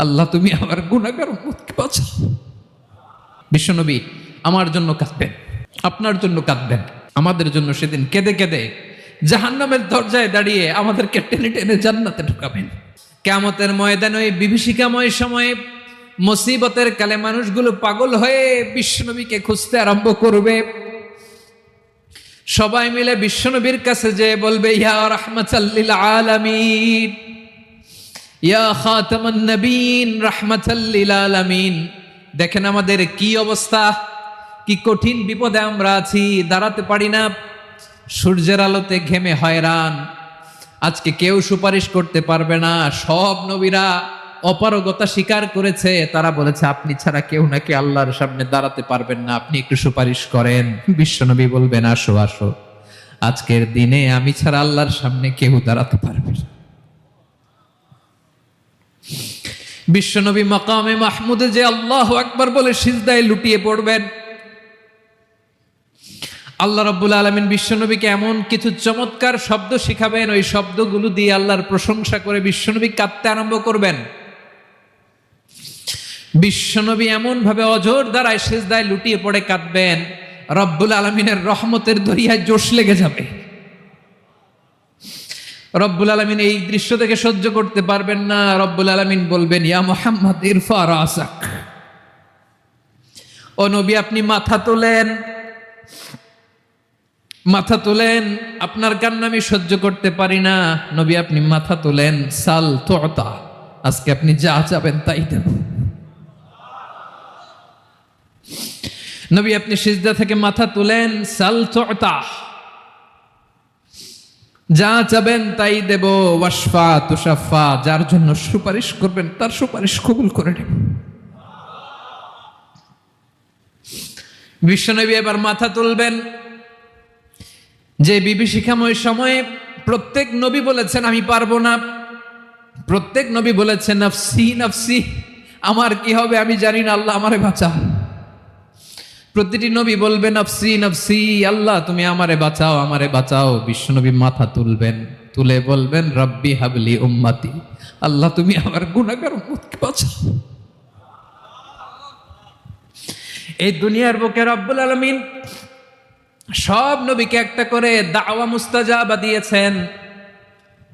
আল্লাহ তুমি আমার গুনাহগার উম্মতকে বাঁচাও। বিশ্বনবী আমার জন্য কাঁদবেন, আপনার জন্য কাঁদবেন, আমাদের জন্য সেদিন কেঁদে কেঁদে জাহান্নামের দরজায় দাঁড়িয়ে আমাদেরকে টেনে টেনে জান্নাতে ঢুকাবেন। কিয়ামতের ময়দানে ওই বিভীষিকাময় সময়ে মুসিবতের কালে মানুষগুলো পাগল হয়ে বিশ্বনবীকে খুঁজতে আরম্ভ করবে। সবাই মিলে বিশ্বনবীর কাছে যেয়ে বলবে, ইয়া রাহমাতাল লিল আলামিন, ইয়া খাতামান নবীন, রাহমাতাল লিল আলামিন। দেখেন আমাদের কি অবস্থা, কি কঠিন বিপদে আমরা আছি, দাঁড়াতে পারি না, সূর্যের আলোতে ঘেমে হয়রান। আজকে কেউ সুপারিশ করতে পারবে না। সব নবীরা অপারগতা স্বীকার করেছে, তারা বলেছে আপনি ছাড়া কেউ নাকি আল্লাহর সামনে দাঁড়াতে পারবেন না, আপনি একটু সুপারিশ করেন। বিশ্বনবী বলবেন, আসো আসো, আজকের দিনে আমি ছাড়া আল্লাহর সামনে কেউ দাঁড়াতে পারবে না। বিশ্বনবী মাকামে মাহমুদে যে আল্লাহু আকবার বলে সিজদায় লুটিয়ে পড়বেন। আল্লাহ রাব্বুল আলামিন বিশ্বনবীকে এমন কিছু চমৎকার শব্দ শিখাবেন, ওই শব্দগুলো দিয়ে আল্লাহর প্রশংসা করে বিশ্বনবী কাঁদতে আরম্ভ করবেন। বিশ্বনবী এমন ভাবে অজর দ্বারায় সিজদায় লুটিয়ে পড়ে কাঁদবেন, রব্বুল আলামিনের রহমতের দরিয়ায় জোশ লেগে যাবে। রব্বুল আলামিন এই দৃশ্য থেকে সহ্য করতে পারবেন না। রব্বুল আলামিন বলবেন, ইয়া মুহাম্মদ ইরফা রাসাক, ও নবী আপনি মাথা তোলেন, মাথা তোলেন, আপনার কান্না আমি সহ্য করতে পারি না। নবী আপনি মাথা তোলেন, সাল তুতা, আজকে আপনি যা চাবেন তাই দেব। নবী আপনি সিজদা থেকে মাথা তুলেন, সাল তুতা, যা চাবেন তাই দেব। ওয়াশফা তুশাফা, যার জন্য সুপারিশ করবেন তার সুপারিশ কবুল করে নেব। বিশ্বনবী এবার মাথা তুলবেন। যে বিভীষিকাময় সময়ে প্রত্যেক নবী বলেছেন আমি পারবো না, প্রত্যেক নবী বলেছেন নাফসি নাফসি, আমার কি হবে আমি জানি না, আল্লাহ আমারে বাঁচাও। প্রতিটি নবী বলবেন নাফসি নাফসি, আল্লাহ তুমি আমারে বাঁচাও, আমারে বাঁচাও। বিশ্বনবী মাথা তুলবেন, তুলে বলবেন রব্বি হাবলি উম্মতি, আল্লাহ তুমি আমার গুনাহগার উম্মতকে বাঁচাও। এই দুনিয়ার বুকে রব্বুল আলামিন সব নবীকে একটা করে দাওয়া মুস্তাজাবা দিয়েছেন,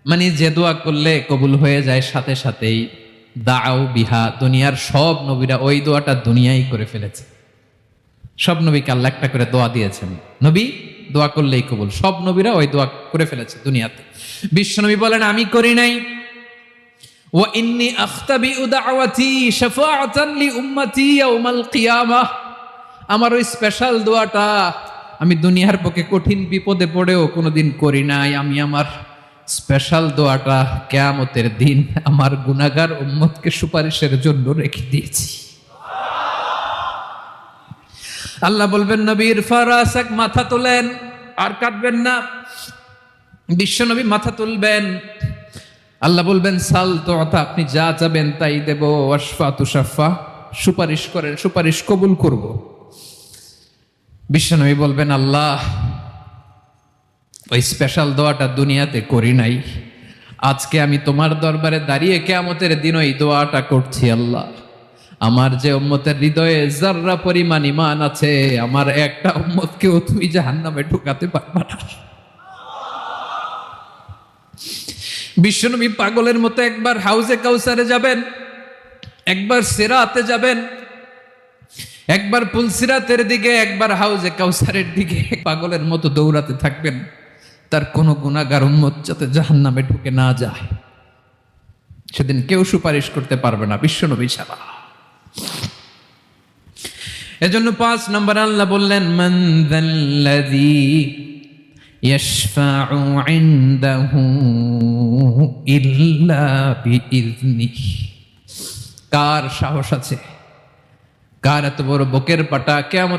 মানে যে দোয়া করলে কবুল হয়ে যায় সাথে সাথেই। দাও বিহা, দুনিয়ার সব নবীরা ওই দোয়াটা দুনিয়ায় করে ফেলেছে। সব নবীকে আল্লাহ একটা করে দোয়া দিয়েছেন, নবী দোয়া করলেই কবুল। সব নবীরা ওই দোয়া করে ফেলেছে দুনিয়াতে। বিশ্বনবী বলেন আমি করি নাই। ওয়া ইন্নী আখতাবিউ দাওয়াতি শাফাআতান লি উম্মতি ইয়াউমাল কিয়ামাহ, আমার ওই স্পেশাল দোয়াটা আমি দুনিয়ার পক্ষে কঠিন বিপদে পড়েও কোনোদিন করি নাই। আমি আমার স্পেশাল দোয়াটা কিয়ামতের দিন আমার গুনাহগার উম্মতকে সুপারিশের জন্য রেখে দিয়েছি। আল্লাহ বলবেন নবী ইরফা রাসাক, মাথা তোলেন, আর কাঁদবেন না। বিশ্বনবী মাথা তুলবেন, আল্লাহ বলবেন সাল তুতা, আপনি যা চাবেন তাই দেব। ওয়াশফা তুশাফা, সুপারিশ করেন, সুপারিশ কবুল করব। বিশ্বনবী বলবেন আল্লাহ ওই স্পেশাল দোয়াটা দুনিয়াতে করি নাই, আজকে আমি তোমার দরবারে দাঁড়িয়ে কিয়ামতের দিন ওই দোয়াটা করছি। আল্লাহ আমার যে উম্মতের হৃদয়ে যাররা পরিমাণ ঈমান আছে, আমার একটা উম্মতকেও তুমি জাহান্নামে ঢুকাতে পারবে না। বিশ্বনবী পাগলের মতো একবার হাউজে কাউসারে যাবেন, একবার সিরাতে যাবেন, একবার পুলসিরাতের দিকে, একবার হাউজে কাউসারের দিকে, পাগলের মতো দৌড়াতে থাকবেন, তার কোনো গুনাহগার উম্মত যাতে জাহান্নামে ঢুকে না যায়। সেদিন কেউ সুপারিশ করতে পারবে না বিশ্বনবী ছাড়া। এজন্য 5 নম্বর আল্লাহ বললেন মান যাল্লাযী ইয়াশফাউ ইনদাহু ইল্লা বিইযনিহি, কার সাহস আছে, কার এত বড় বুকের পাটা, কিয়ামত